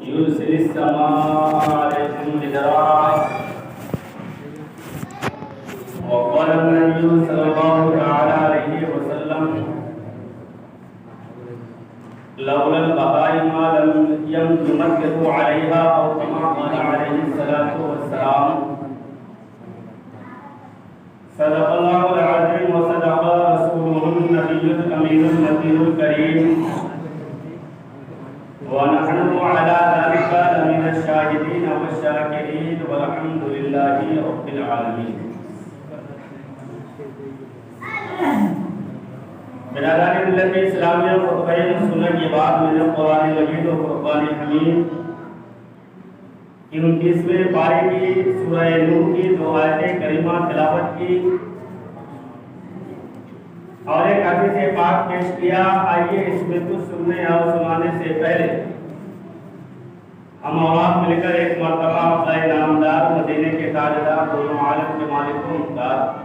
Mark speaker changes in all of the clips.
Speaker 1: يرسل السماء عليكم مدرارا. وقال النبي صلى الله تعالى عليه وسلم لولا البهائم لم يمسكوا عليها أو كما قال عليه الصلاة والسلام. صدق الله العظيم وصدق رسوله النبي الأمين المتين الكريم، ونحن على ذلك لمن الشاهدين والشاكرين والحمد لله رب العالمين. برادران ملت اسلامیہ خطبہ سننے کے بعد میں نے قرآن مجید و فرقان حمید کی 29ویں پارے کی سورہ نور کی 2 آیتیں کریمہ تلاوت کی اور ایک حدیث پاک پیش کیا. آئیے اس میں کچھ سننے اور سنانے سے پہلے ہم اولاد مل کر ایک مرتبہ اپنا نامدار مدینے کے تاجدار دونوں عالم کے مالک و مختار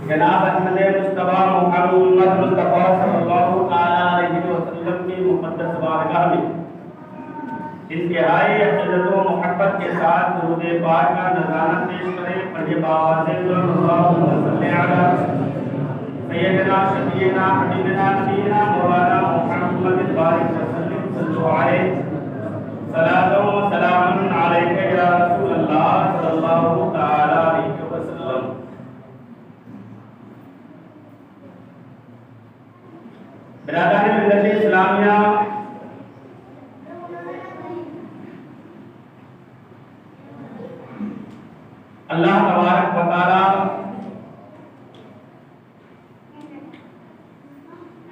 Speaker 1: جناب احمد مصطفیٰ محمد مصطفیٰ صلی اللہ تعالی علیہ وسلم کی مقدس بارگاہ میں انتہائی عقیدت و محبت کے ساتھ درود پاک کا نذرانہ پیش کریں. پڑھے بآواز اللہم صلی علی سیدنا شفیعنا حبیبنا نبینا مولانا محمد بارک وسلم صلی علیہ صلاۃ و سلام علیک یا رسول اللہ صلی اللہ تعالی علیہ وسلم. برادران ملت اسلامیہ، اللہ تبارک و تعالی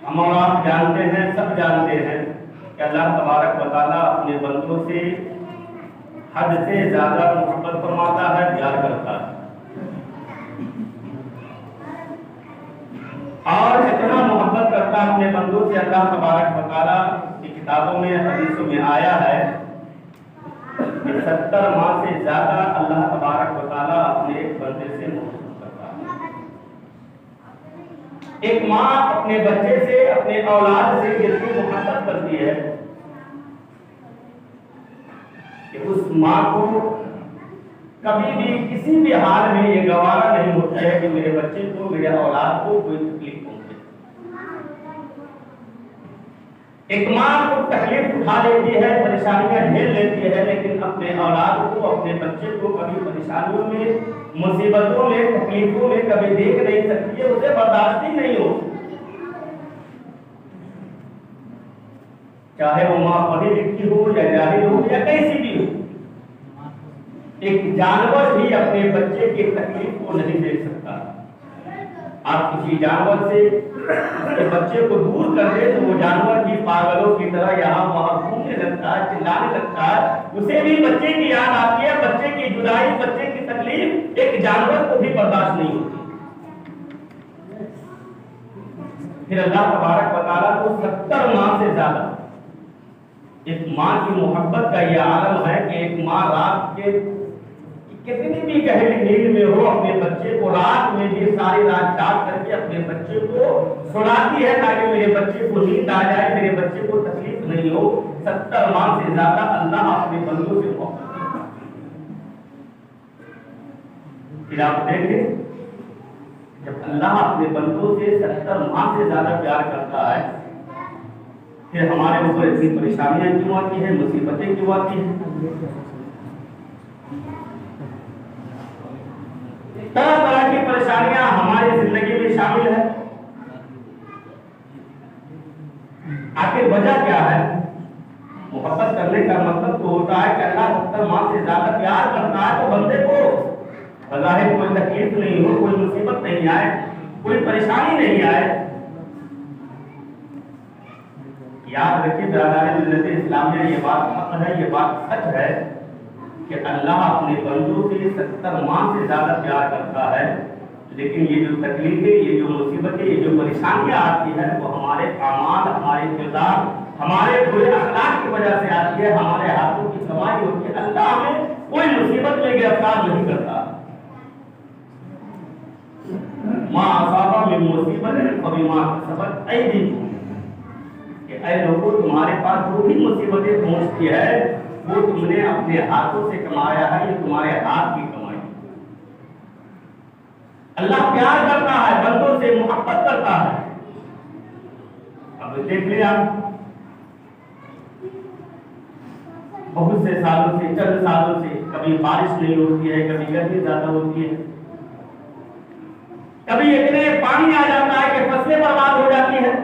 Speaker 1: ہم اور آپ جانتے ہیں، سب جانتے ہیں کہ اللہ تبارک و تعالی اپنے بندوں سے حد سے زیادہ محبت فرماتا ہے، پیار کرتا ہے. اور اتنا محبت کرتا ہے اپنے بندوں سے اللہ تبارک و تعالی کی کتابوں میں حدیثوں میں آیا ہے کہ 70 ماہ سے زیادہ اللہ تبارک و تعالی اپنے ایک بندے سے محبت کرتا ہے. ایک ماں اپنے بچے سے، اپنے اولاد سے جتنی محبت کرتی ہے کہ اس ماں کو کبھی بھی کسی بھی حال میں یہ گوارا نہیں ہوتا ہے کہ میرے بچے کو، میرے اولاد کو کوئی تکلیف پہنچے. ایک ماں کو تکلیف اٹھا لیتی ہے، پریشانیاں جھیل لیتی ہے، لیکن اپنے اولاد کو، اپنے بچے کو کبھی پریشانیوں میں، مصیبتوں میں، تکلیفوں میں کبھی دیکھ نہیں سکتی ہے، اسے برداشت ہی نہیں ہو. چاہے وہ ماں پڑھی لکھی ہو یا جاہل ہو یا کیسی بھی ہو. ایک جانور بھی اپنے بچے کی تکلیف کو نہیں دیکھ سکتا. آپ کسی جانور سے اپنے بچے کو دور کر دیں تو وہ جانور بھی پاگلوں کی طرح یہاں وہاں گھومنے لگتا ہے، چلانے لگتا ہے. اسے بھی بچے کی یاد آتی ہے، بچے کی جدائی، بچے کی تکلیف ایک جانور کو بھی برداشت نہیں ہوتی. پھر اللہ تبارک و تعالیٰ کو 70 ماہ سے زیادہ ایک ماں کی محبت کا یہ عالم ہے کہ ایک ماں رات کے کتنی بھی گہری نیند میں ہو، اپنے بچے کو رات میں بھی ساری رات جاگ کر کے اپنے بچے کو سلاتی ہے تاکہ میرے بچے کو نیند آ جائے، میرے بچے کو تکلیف نہیں ہو. 70 ماہ سے زیادہ اللہ اپنے بندوں سے محبت کرتا ہے. پھر آپ دیکھیں جب اللہ اپنے بندوں سے 70 ماہ سے زیادہ پیار کرتا ہے، پھر ہمارے اوپر اتنی پریشانیاں کیوں آتی ہیں، مصیبتیں کیوں آتی ہیں؟ طرح طرح کی پریشانیاں ہماری زندگی میں شامل ہیں. آخر وجہ کیا ہے؟ محبت کرنے کا مطلب تو ہوتا ہے کہ اللہ 70 ماہ سے زیادہ پیار کرتا ہے تو بندے کو بظاہر کوئی تکلیف نہیں ہو، کوئی مصیبت نہیں آئے، کوئی پریشانی نہیں آئے. یاد رکھیے برادران ملت اسلامیہ، یہ بات حق ہے، یہ بات سچ ہے کہ اللہ اپنے بندوں سے 70 ماہ سے زیادہ پیار کرتا ہے. لیکن یہ جو تکلیفیں، یہ جو مصیبتیں، یہ جو پریشانیاں آتی ہیں وہ ہمارے اعمال، ہمارے کردار، ہمارے برے اخلاق کی وجہ سے آتی ہے، ہمارے ہاتھوں کی کمائی ہوتی ہے. اللہ ہمیں کوئی مصیبت میں گرفتار نہیں کرتا. ما اصابہ من مصیبت فبما کسبت ایدیکم، کہ اے لوگوں تمہارے پاس جو بھی مصیبتیں پہنچتی ہے وہ تم نے اپنے ہاتھوں سے کمایا ہے، یہ تمہارے ہاتھ کی کمائی۔ اللہ پیار کرتا ہے، بندوں سے محبت کرتا ہے۔ اب دیکھ لیں آپ، بہت سے سالوں سے، چند سالوں سے کبھی بارش نہیں ہوتی ہے، کبھی گرمی زیادہ ہوتی ہے، کبھی اتنے پانی آ جاتا ہے کہ فصلیں برباد ہو جاتی ہیں،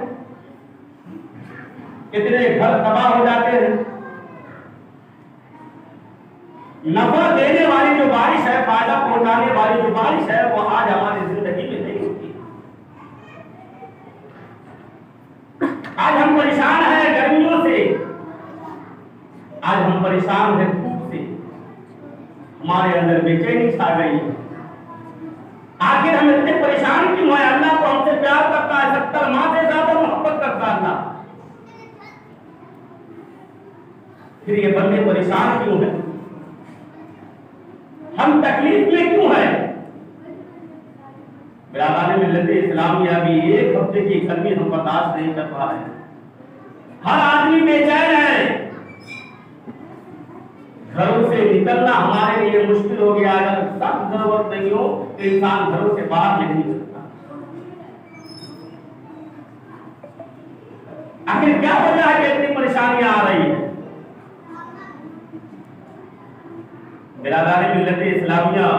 Speaker 1: کتنے گھر تباہ ہو جاتے ہیں۔ نفع دینے والی جو بارش ہے، فائدہ پہنچانے والی جو بارش ہے، وہ آج ہماری زندگی میں نہیں ہوتی۔ آج ہم پریشان ہیں گرمیوں سے، آج ہم پریشان ہیں دھوپ سے، ہمارے اندر بے چینی چھا گئی ہے۔ آخر ہم اتنے پریشان کیوں ہیں؟ اللہ کو ہم سے پیار کرتا ہے، 70 ماہ سے زیادہ محبت کرتا ہے اللہ، پھر یہ بندے پریشان کیوں ہیں؟ ہم تکلیف میں کیوں ہیں؟ برادران ملت اسلامیہ بھی ایک ہفتے کی گرمی ہم برداشت نہیں کر پا رہے ہیں۔ ہر آدمی بے چین ہے، گھروں سے نکلنا ہمارے لیے مشکل ہو گیا۔ اگر سخت ضرورت نہیں ہو تو انسان گھروں سے باہر نہیں نکلتا۔ آخر کیا وجہ ہے کہ اتنی پریشانیاں آ رہی ہیں؟ برادران ملت اسلامیہ،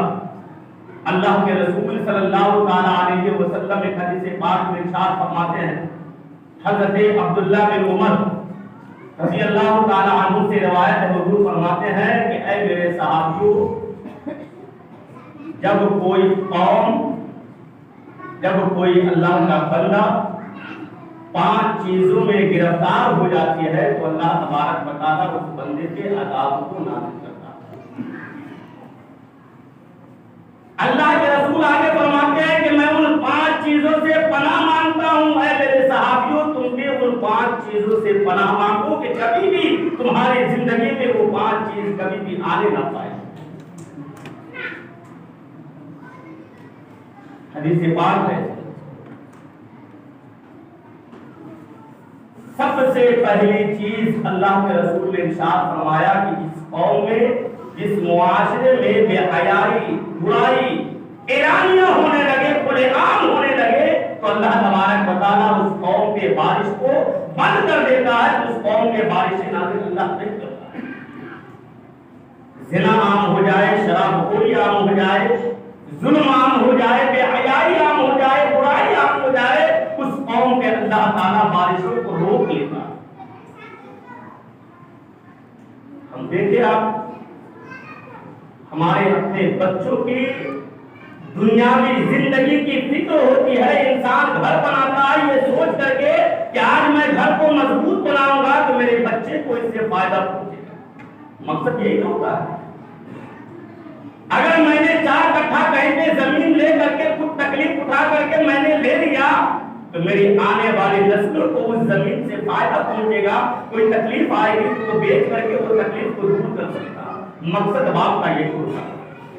Speaker 1: اللہ کے رسول صلی اللہ تعالی علیہ وسلم ایک حدیث پاک میں ارشاد فرماتے ہیں، حضرت عبداللہ بن عمر رضی اللہ تعالی عنہ سے روایت ہے، حضور فرماتے ہیں کہ اے میرے صحابیوں، جب کوئی قوم، جب کوئی اللہ کا بندہ 5 چیزوں میں گرفتار ہو جاتی ہے تو اللہ تبارک و تعالی اس بندے کے عذاب کو نازل کرتا ہے۔ اللہ کے رسول آگے فرماتے ہیں کہ میں ان 5 چیزوں سے پناہ مانگتا ہوں، اے میرے صحابیوں تم بھی ان 5 چیزوں سے پناہ مانگو کہ کبھی بھی تمہاری زندگی میں وہ 5 چیز کبھی بھی آنے نہ پائے۔ حدیث پاک ہے، سب سے پہلی چیز اللہ کے رسول نے ارشاد فرمایا کہ اس قوم میں، جس معاشرے میں بے حیائی، برائی اعلانیہ ہونے لگے، کھلے عام ہونے لگے، تو اللہ تبارک و تعالیٰ اس قوم کے بارش کو بند کر دیتا ہے، اس قوم کے بارشیں نازل اللہ نہیں کرتا ہے۔ زنا عام ہو جائے، شراب خوری عام ہو جائے، ظلم عام ہو جائے، بے حیائی عام ہو جائے، برائی عام ہو جائے، اس قوم کے اللہ تعالیٰ بارشوں کو روک لیتا ہے۔ ہم دیکھیں، آپ ہمارے اپنے بچوں کی دنیاوی زندگی کی فکر ہوتی ہے، انسان گھر بناتا ہے یہ سوچ کر کے کہ آج میں گھر کو مضبوط بناؤں گا تو میرے بچے کو اس سے فائدہ پہنچے گا، مقصد یہی ہوتا ہے۔ اگر میں نے 4 کٹھا کہیں پہ زمین لے کر کے خود تکلیف اٹھا کر کے میں نے لے لیا تو میری آنے والی نسلوں کو اس زمین سے فائدہ پہنچے گا، کوئی تکلیف آئے گی تو بیچ کر کے وہ تکلیف کو دور کر سکتا۔ مقصد باپ کا یہ ہوتا ہے۔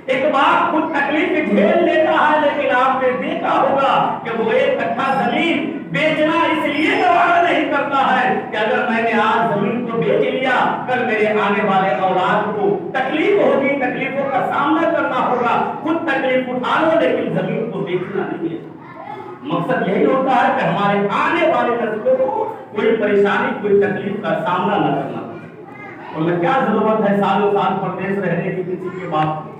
Speaker 1: ایک باپ خود تکلیف جھیل لیتا ہے، لیکن آپ نے دیکھا ہوگا کہ وہ 1 کٹھا زمین بیچنا اس لیے گوارا نہیں کرتا ہے کہ اگر میں نے آج زمین کو بیچ لیا کل میرے آنے والے اولاد کو تکلیف ہوگی، تکلیفوں کا سامنا کرنا ہوگا، خود تکلیف اٹھا لو لیکن زمین کو بیچنا نہیں ہے۔ مقصد یہی ہوتا ہے کہ ہمارے آنے والے نسلوں کو کوئی پریشانی، کوئی تکلیف کا سامنا نہ کرنا۔ اور میں کیا ضرورت ہے سالوں سال پردیس رہنے کی کسی کے باپ کو؟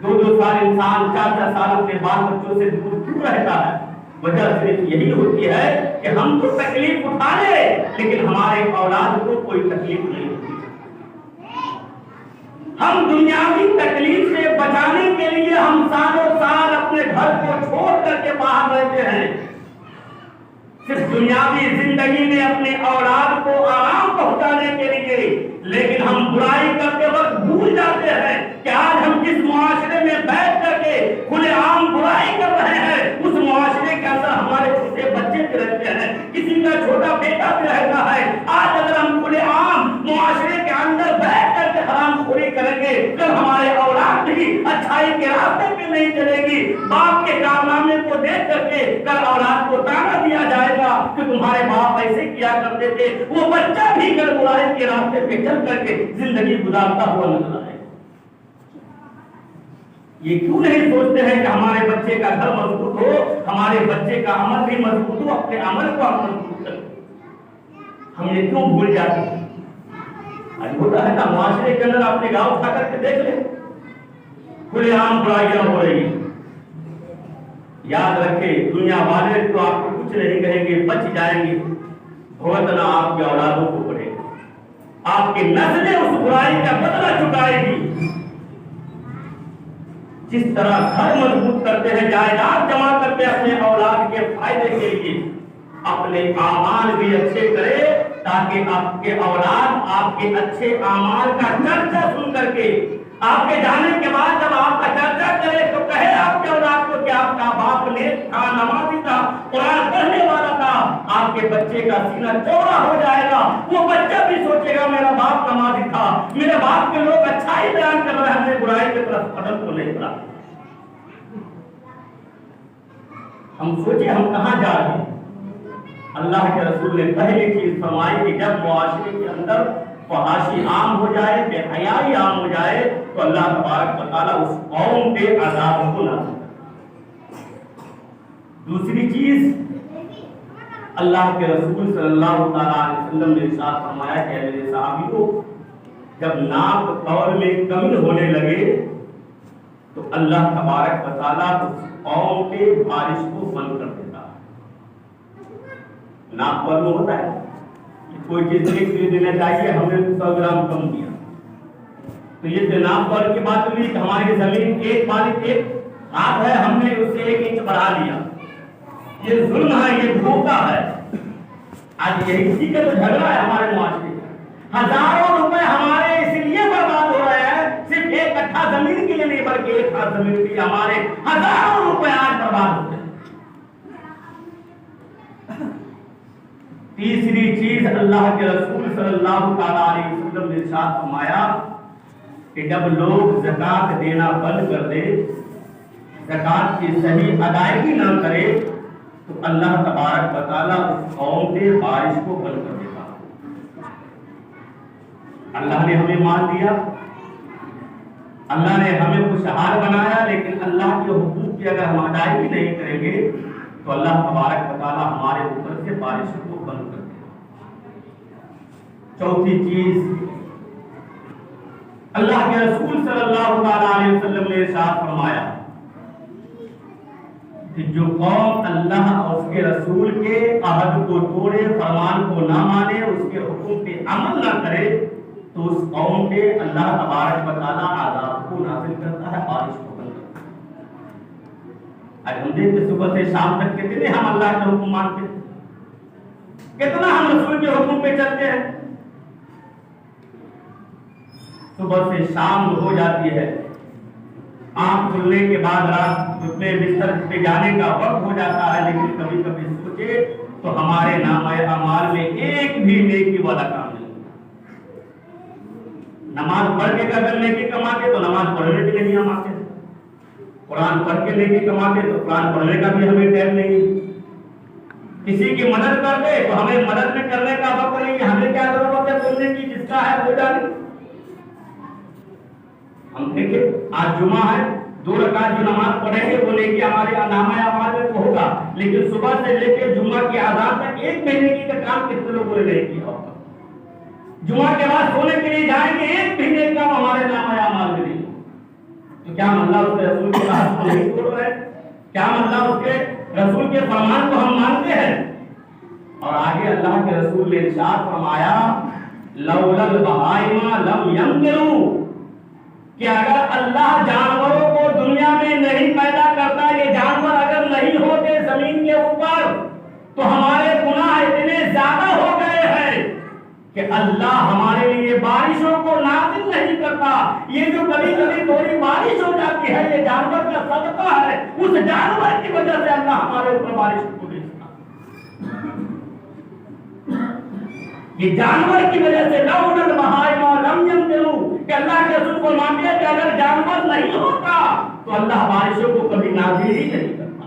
Speaker 1: 2 سال انسان 4 سال اپنے بال بچوں سے دور کیوں رہتا ہے؟ وجہ صرف یہی ہوتی ہے کہ ہم تو تکلیف اٹھا لے لیکن ہمارے اولاد کو کوئی تکلیف نہیں ہوتی۔ ہم دنیاوی تکلیف سے بچانے کے لیے ہم سالوں سال اپنے گھر کو چھوڑ کر کے باہر رہتے ہیں، صرف دنیاوی زندگی میں اپنے اولاد کو آرام پہنچانے کے لیے، لیکن ہم برائی کرتے وقت بھول جاتے ہیں کہ آج ہم جس معاشرے میں بیٹھ کر کے کھلے عام برائی کر رہے ہیں اس معاشرے کے اندر ہمارے چھوٹے بچے بھی رہتے ہیں، کسی کا چھوٹا بیٹا بھی رہتا ہے۔ آج اگر ہم کھلے عام معاشرے کے اندر بیٹھ کر کے حرام خوری کریں گے کل ہمارے اولاد بھی اچھائی کے راستے پہ نہیں چلے گی۔ باپ کے کارنامے کو دیکھ کر کے کل اولاد کو تانا دیا جائے گا کہ تمہارے باپ ایسے کیا کرتے تھے وہ بچہ بھی اگر برائی کے راستے پہ چل کر کے زندگی گزارتا ہوا نظر آئے. یہ کیوں نہیں سوچتے ہیں کہ ہمارے بچے کا گھر مضبوط ہو, ہمارے بچے کا عمل بھی مضبوط ہو, اپنے عمل کو ہم مضبوط کریں. ہم یہ کیوں بھول جاتے ہیں؟ ہوتا ہے نا معاشرے کے اندر اپنے گاؤں اٹھا کر کے دیکھ لیں, کھلے عام برائیاں ہو رہی ہیں. یاد رکھیں دنیا والے تو آپ کو کچھ نہیں کہیں گے, بچ جائیں گے, بھگتنا آپ کے اولادوں کو پڑے گا. آپ کی نسلیں اس برائی کا بدلہ چکائے گی. جس طرح گھر مضبوط کرتے ہیں, جائیداد جمع کرتے ہیں اپنے اولاد کے فائدے کے لیے, اپنے اعمال بھی اچھے کرے تاکہ آپ کے اولاد آپ کے اچھے اعمال کا چرچا سن کر کے آپ کے جانے کے بعد جب آپ کا چرچا کرے تو کہے آپ کے اولاد کو کہ آپ کا باپ نیک تھا, نمازی تھا, قرآن پڑھنے والا تھا. آپ کے بچے کا سینہ چوڑا ہو جائے گا, وہ بچہ بھی سوچے گا میرا باپ نمازی تھا, میرے باپ کے لوگ اچھائی بیان کر رہے ہیں, ہم نے برائی کی طرف قدم کو نہیں بڑھا. ہم سوچے ہم کہاں جا رہے ہیں. اللہ کے رسول نے پہلی چیز فرمائی کہ جب معاشرے کے اندر فحاشی عام ہو جائے, بے حیائی عام ہو جائے تو اللہ تبارک و تعالیٰ اس قوم کے عذاب کو نازل کرے. دوسری چیز اللہ کے رسول صلی اللہ تعالیٰ علیہ وسلم نے ارشاد فرمایا کہ میرے صحابیوں جب ناپ طور میں کمی ہونے لگے تو اللہ تبارک و تعالیٰ اس قوم کے بارش کو بند کر دیتا ہے. ناپ طور میں ہوتا ہے کوئی چیز نہیں دینا چاہیے, ہم نے 100 گرام کم دیا تو یہ جو ناپ طور کی بات ہوئی کہ ہماری زمین ایک مالک ایک ہاتھ ہے, ہم نے اس سے 1 انچ بڑھا دیا. یہ ظلم ہے, یہ دھوکہ ہے. آج یہی اسی کا تو جھگڑا ہے ہمارے معاشرے میں. ہزاروں روپے ہمارے اس لیے برباد ہو رہے ہیں, صرف 1 کٹھا زمین کے لیے نہیں بلکہ 1 ہاتھ زمین کے لیے ہمارے ہزاروں روپے آج برباد ہوتے ہیں. تیسری چیز اللہ کے رسول صلی اللہ تعالیٰ علیہ وسلم نے ارشاد فرمایا کہ جب لوگ زکوٰۃ دینا بند کر دے, زکوٰۃ کی صحیح ادائیگی نہ کرے تو اللہ تبارک و تعالیٰ اس قوم کے بارش کو بند کر دیتا. اللہ نے ہمیں مال دیا, اللہ نے ہمیں خوشحال بنایا, لیکن اللہ کے حقوق کی اگر ہم ادائیگی نہیں کریں گے تو اللہ تبارک و تعالیٰ ہمارے اوپر سے بارش کو بند کر دے. چوتھی چیز اللہ کے رسول صلی اللہ تعالیٰ علیہ وسلم نے ارشاد فرمایا کہ جو قوم اللہ اور اس کے رسول کے عہد کو توڑے, فرمان کو نہ مانے, اس کے حکم پہ عمل نہ کرے تو اس قوم پہ اللہ تبارک و تعالیٰ عذاب کو نازل کرتا ہے, بارش کو بند کرتا ہے. آج ہم دیکھتے صبح سے شام تک کتنے ہم اللہ کا حکم مانتے ہیں, کتنا ہم رسول کے حکم پہ چلتے ہیں. صبح سے شام ہو جاتی ہے, آنکھ کھلنے کے بعد رات اپنے بستر پہ جانے کا وقت ہو جاتا ہے, لیکن کبھی کبھی سوچے تو ہمارے نامہ اعمال میں ایک بھی نیکی والا کام نہیں. نماز پڑھ کے اگر نیکی کماتے تو نماز پڑھنے کے لیے نہیں ہم آتے, قرآن پڑھ کے نیکی کماتے تو قرآن پڑھنے کا بھی ہمیں ٹائم نہیں. کسی کی مدد کرتے تو ہمیں مدد میں کرنے کا وقت نہیں, ہمیں کیا ضرورت ہے بولنے کی, جس کا ہے وہ جانے. ہم دیکھیں آج جمعہ ہے, 2 رکعت جو نماز پڑھیں گے وہ نیکی ہمارے نامہ اعمال میں ہوگا, لیکن صبح سے لے کے جمعہ کی اذان تک 1 مہینے کی کا کام کتنے لوگوں نے نہیں کیا ہوگا. جمعہ کے بعد سونے کے لیے جائیں گے, 1 مہینے کا ہمارے نامہ اعمال میں نہیں. تو کیا ہم اللہ اس کے رسول کے عہد کو نہیں توڑ رہے ہیں؟ کیا ہم اللہ اس کے رسول کے فرمان کو ہم مانتے ہیں؟ اور آگے اللہ کے رسول نے ارشاد فرمایا لولا البہائم لم ينذروا, کہ اگر اللہ جانوروں کو دنیا میں نہیں پیدا کرتا, یہ جانور اگر نہیں ہوتے زمین کے اوپر تو ہمارے گناہ اتنے زیادہ ہو گئے ہیں کہ اللہ ہمارے لیے بارشوں کو نازل نہیں کرتا. یہ جو کبھی کبھی تھوڑی بارش ہو جاتی ہے یہ جانور کا صدقہ ہے, اس جانور کی وجہ سے اللہ ہمارے اوپر بارش کو بھیجتا. یہ جانور کی وجہ سے لولا البہائم لم ينذروا, کہ اللہ کے رسول کو مانتے ہیں کہ اگر جانور نہیں ہوتا تو اللہ بارشوں کو کبھی نازل ہی نہیں کرتا.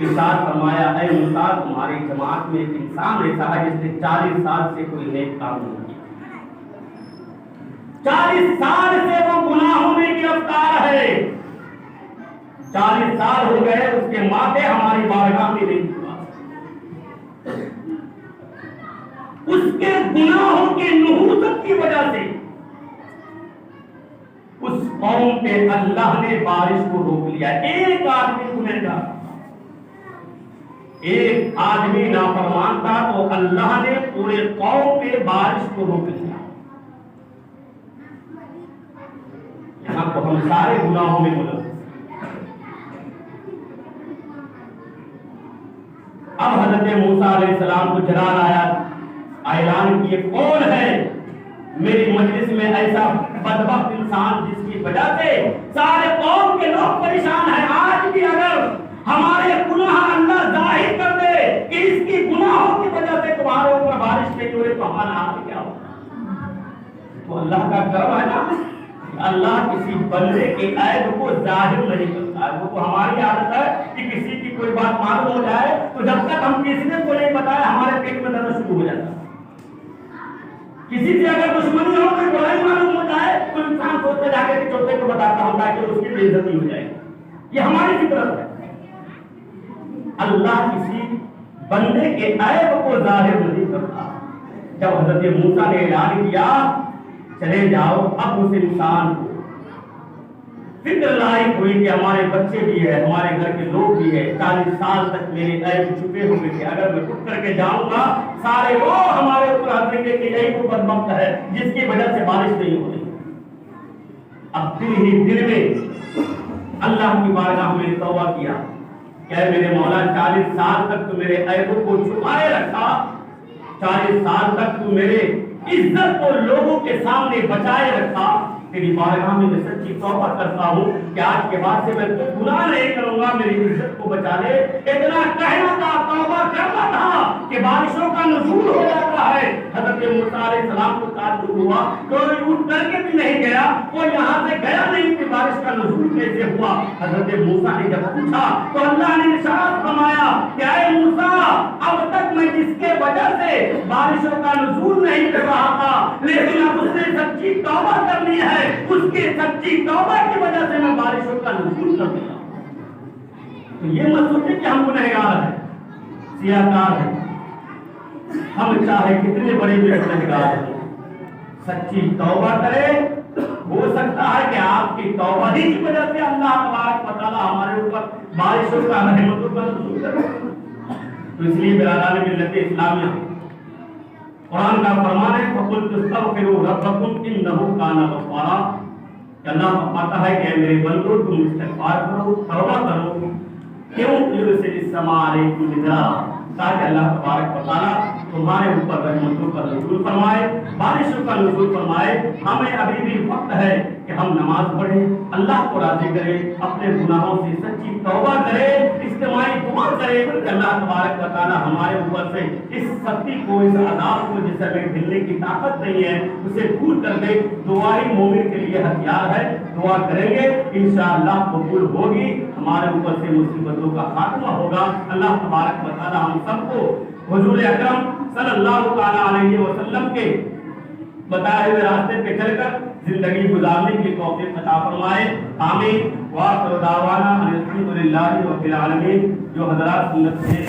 Speaker 1: ارشاد فرمایا اے موسیٰ تمہاری جماعت میں ایک انسان ایسا ہے جس نے 40 سال سے کوئی نیک کام نہیں کیا، 40 سال سے وہ گناہوں میں گرفتار ہے، 40 سال ہو گئے اس کے ماتھے ہماری بارگاہ میں نہیں ہوا، اس کے گناہوں کے نحوست کی وجہ سے اس قوم پہ اللہ نے بارش کو روک لیا۔ ایک آدمی گنہگار، ایک آدمی نافرمان تھا تو اللہ نے پورے قوم پہ بارش کو روک لیا۔ یہاں کو ہم سارے گناہوں میں ملوث۔ اب حضرت موسیٰ علیہ السلام کو جلال آیا، اعلان کیے کون ہے میری مجلس میں ایسا بدبخت انسان جس کی وجہ سے سارے قوم کے لوگ پریشان ہیں۔ آج بھی اگر ہمارے گناہ اللہ ظاہر کر دے کہ اس کی گناہوں کی وجہ سے تمہارے اوپر بارش نہیں ہو رہی تو ہمارا حال کیا ہوگا؟ تو اللہ کا کرم ہے نا، اللہ کسی بندے کے عیب کو ظاہر نہیں کرتا ہے۔ وہ ہماری عادت ہے کہ کسی کی کوئی بات معلوم ہو جائے تو جب تک ہم کسی نے کو نہیں بتایا ہمارے پیٹ میں درد شروع ہو جاتا ہے۔ کسی سے اگر دشمنی ہو کوئی برائی معلوم ہو جائے تو انسان سوچتا جا کے چوتھے کو بتاتا ہوں تاکہ اس کی بے عزتی ہو جائے۔ یہ ہماری فطرت ہے۔ اللہ کسی بندے کے عیب کو ظاہر نہیں کرتا۔ جب حضرت موسیٰ نے اعلان کیا چلے جاؤ، اب اس انسان کو فکر لاحق ہوئی کہ ہمارے بچے بھی ہیں، ہمارے گھر کے لوگ بھی ہیں، 40 سال تک میرے عیب چھپے ہوئے تھے، اگر میں اٹھ کر کے جاؤں گا سارے وہ ہمارے اوپر ہنسیں گے کہ یہی وہ بدبخت ہے جس کی وجہ سے بارش نہیں ہو رہی۔ اب دل ہی دل میں اللہ کی بارگاہ میں توبہ کیا کہ اے میرے مولا 40 سال تک تو میرے عیبوں کو چھپائے رکھا، 40 سال تک تو میرے عزت کو لوگوں کے سامنے بچائے رکھا، تیری بارگاہ میں سچی توبہ کرتا ہوں کہ آج کے بعد سے میں کوئی گناہ نہیں کروں گا، میری عزت کو بچا لے۔ اتنا کہنا تھا، توبہ کرنا تھا کہ بارشوں کا نزول ہو جاتا ہے۔ حضرت موسیٰ علیہ السلام کو تعجب ہوا، کوئی اٹھ کر کے بھی نہیں گیا، کوئی یہاں سے گیا نہیں کہ بارش کا نزول کیسے ہوا۔ حضرت موسیٰ نے جب پوچھا تو اللہ نے ارشاد فرمایا کہ اے موسیٰ اب تک میں جس کے وجہ سے بارشوں کا نزول نہیں کر رہا تھا، لیکن اب اس نے سچی توبہ کرنی ہے، اس کی سچی توبہ کی وجہ سے میں بارشوں کا نزول کر دیا۔ تو یہ مت سوچیں کہ ہم گنہگار ہیں، سیاہکار ہیں، ہم چاہے کتنے بڑے گنہگار ہیں، سچی توبہ کرے، ہو سکتا ہے کہ آپ کی توبہ ہی کی وجہ سے اللہ تبارک و تعالی ہمارے اوپر بارشوں کا رحمتوں کا نزول کرے۔ تو اس لیے برادران ملت اسلامیہ قرآن کا فرمان ہے فَقُلْتُ اسْتَغْفِرُوا رَبَّكُمْ إِنَّهُ كَانَ غَفَّارًا کہ اللہ فرماتا ہے کہ میرے بندو تم استغفار کرو، توبہ کرو، کیوں يُرْسِلِ السَّمَاءَ عَلَيْكُمْ مِدْرَارًا تاکہ اللہ تبارک و تعالیٰ تمہارے اوپر رحمتوں کا نزول فرمائے، بارشوں کا نزول فرمائے۔ ہمیں ابھی بھی وقت ہے کہ ہم نماز پڑھیں، اللہ کو راضی کریں، اپنے گناہوں سے سچی توبہ کریں، اجتماعی دعا کریں کہ اللہ تبارک و تعالیٰ ہمارے اوپر سے اس سختی کو، اس عذاب کو جس سے ہمیں جھیلنے کی طاقت نہیں ہے اسے دور کر دے۔ دعا ہی مومن کے لیے ہتھیار ہے، دعا کریں گے انشاءاللہ قبول ہوگی، ہمارے اوپر سے مصیبتوں کا خاتمہ ہوگا۔ اللہ تبارک و تعالیٰ ہم سب کو حضور اکرم صلی اللہ علیہ وسلم کے بتائے ہوئے راستے پہ چل کر زندگی گزارنے کی توفیق عطا فرمائے، آمین۔ وآخر دعوانا الحمد للہ رب العالمین۔ جو حضرات سنت سے